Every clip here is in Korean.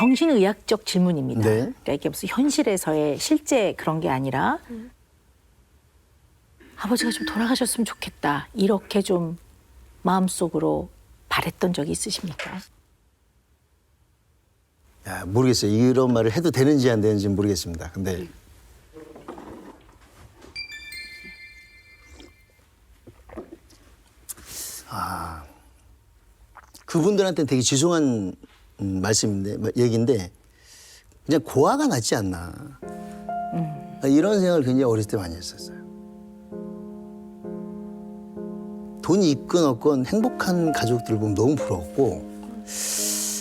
정신의학적 질문입니다. 네. 그러니까 이게 무슨 현실에서의 실제 그런 게 아니라 아버지가 좀 돌아가셨으면 좋겠다. 이렇게 좀 마음속으로 바랬던 적이 있으십니까? 야, 모르겠어요. 이런 말을 해도 되는지 안 되는지 모르겠습니다. 근데 그분들한테는 되게 죄송한 말씀인데 얘기인데 그냥 고아가 낫지 않나. 이런 생각을 굉장히 어렸을 때 많이 했었어요. 돈이 있건 없건 행복한 가족들 보면 너무 부러웠고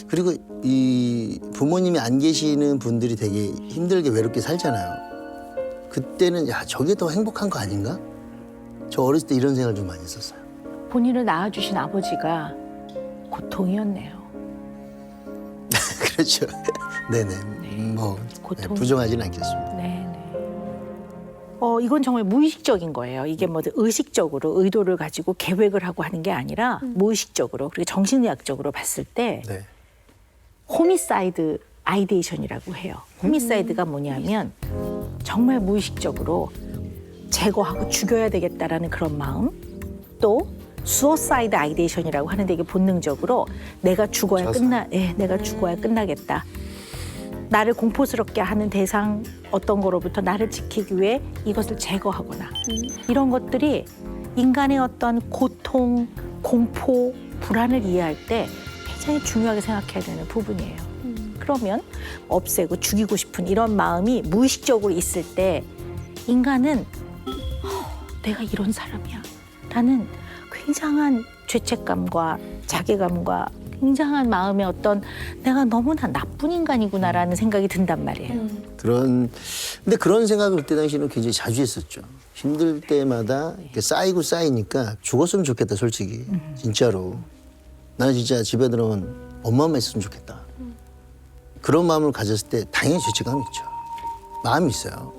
그리고 이 부모님이 안 계시는 분들이 되게 힘들게 외롭게 살잖아요. 그때는 야 저게 더 행복한 거 아닌가? 저 어렸을 때 이런 생각을 좀 많이 했었어요. 본인을 낳아주신 아버지가 고통이었네요. 그렇죠. 네네. 뭐 고통. 부정하지는 않겠습니다. 네네. 이건 정말 무의식적인 거예요. 이게 뭐 의식적으로 의도를 가지고 계획을 하고 하는 게 아니라 무의식적으로 그리고 정신의학적으로 봤을 때 네. 호미사이드 아이데이션이라고 해요. 호미사이드가 뭐냐면 정말 무의식적으로 제거하고 죽여야 되겠다라는 그런 마음, 또 수어사이드 아이데이션이라고 하는데 이게 본능적으로 내가 죽어야 내가 죽어야 끝나겠다. 나를 공포스럽게 하는 대상 어떤 거로부터 나를 지키기 위해 이것을 제거하거나 이런 것들이 인간의 어떤 고통, 공포, 불안을 이해할 때 굉장히 중요하게 생각해야 되는 부분이에요. 그러면 없애고 죽이고 싶은 이런 마음이 무의식적으로 있을 때 인간은 내가 이런 사람이야 라는 굉장한 죄책감과 자괴감과 굉장한 마음의 어떤 내가 너무나 나쁜 인간이구나라는 생각이 든단 말이에요. 근데 그런 생각을 그때 당시에는 굉장히 자주 했었죠. 힘들 때마다 이렇게 쌓이고 쌓이니까 죽었으면 좋겠다, 솔직히. 진짜로. 나는 진짜 집에 들어오면 엄마만 있었으면 좋겠다. 그런 마음을 가졌을 때 당연히 죄책감이 있죠. 마음이 있어요.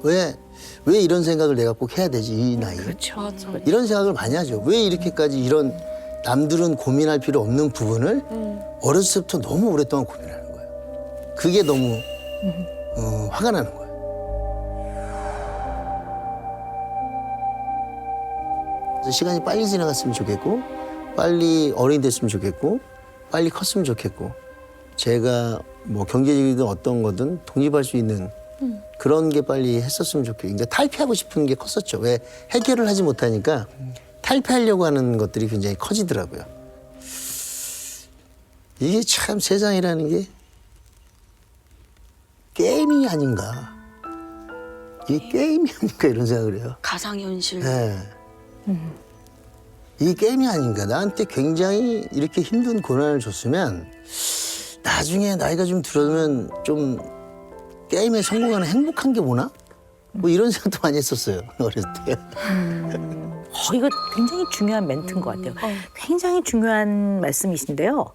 왜 이런 생각을 내가 꼭 해야 되지, 이 나이에. 그렇죠. 맞아. 이런 생각을 많이 하죠. 왜 이렇게까지 이런 남들은 고민할 필요 없는 부분을 어렸을 때부터 너무 오랫동안 고민하는 거예요. 그게 너무 화가 나는 거예요. 그래서 시간이 빨리 지나갔으면 좋겠고 빨리 어른이 됐으면 좋겠고 빨리 컸으면 좋겠고 제가 뭐 경제적이든 어떤 거든 독립할 수 있는 그런 게 빨리 했었으면 좋겠고 그러니까 탈피하고 싶은 게 컸었죠. 왜 해결을 하지 못하니까 탈피하려고 하는 것들이 굉장히 커지더라고요. 이게 참 세상이라는 게 게임이 아닌가. 이게 게임이 아닌가 이런 생각을 해요. 가상현실. 네. 이게 게임이 아닌가. 나한테 굉장히 이렇게 힘든 고난을 줬으면 나중에 나이가 좀 들어면 좀 게임에 성공하는 행복한 게 뭐나? 뭐 이런 생각도 많이 했었어요. 어렸을 때. 이거 굉장히 중요한 멘트인 것 같아요. 굉장히 중요한 말씀이신데요.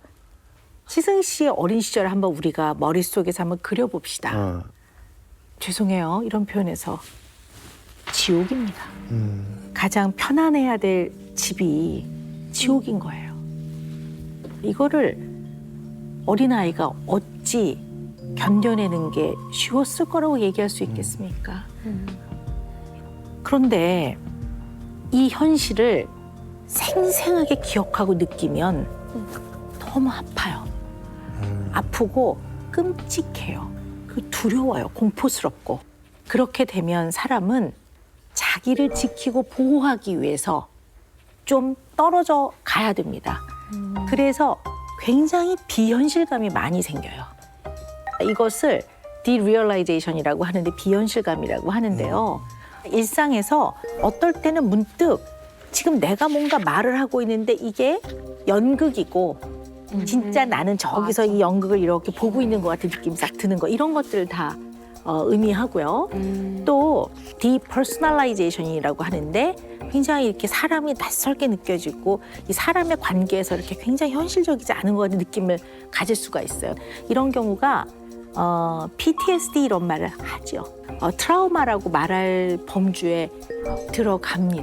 시승 씨의 어린 시절을 한번 우리가 머릿속에서 한번 그려봅시다. 죄송해요. 이런 표현에서 지옥입니다. 가장 편안해야 될 집이 지옥인 거예요. 이거를 어린아이가 어찌 견뎌내는 게 쉬웠을 거라고 얘기할 수 있겠습니까? 그런데 이 현실을 생생하게 기억하고 느끼면 너무 아파요. 아프고 끔찍해요. 두려워요. 공포스럽고. 그렇게 되면 사람은 자기를 지키고 보호하기 위해서 좀 떨어져 가야 됩니다. 그래서 굉장히 비현실감이 많이 생겨요. 이것을 디리얼라이제이션이라고 하는데 비현실감이라고 하는데요. 일상에서 어떨 때는 문득 지금 내가 뭔가 말을 하고 있는데 이게 연극이고 진짜 나는 저기서 이 연극을 이렇게 보고 있는 것 같은 느낌이 싹 드는 거 이런 것들을 다 의미하고요. 또 디퍼스널라이제이션이라고 하는데 굉장히 이렇게 사람이 낯설게 느껴지고 이 사람의 관계에서 이렇게 굉장히 현실적이지 않은 것 같은 느낌을 가질 수가 있어요. 이런 경우가 PTSD 이런 말을 하죠. 트라우마라고 말할 범주에 들어갑니다.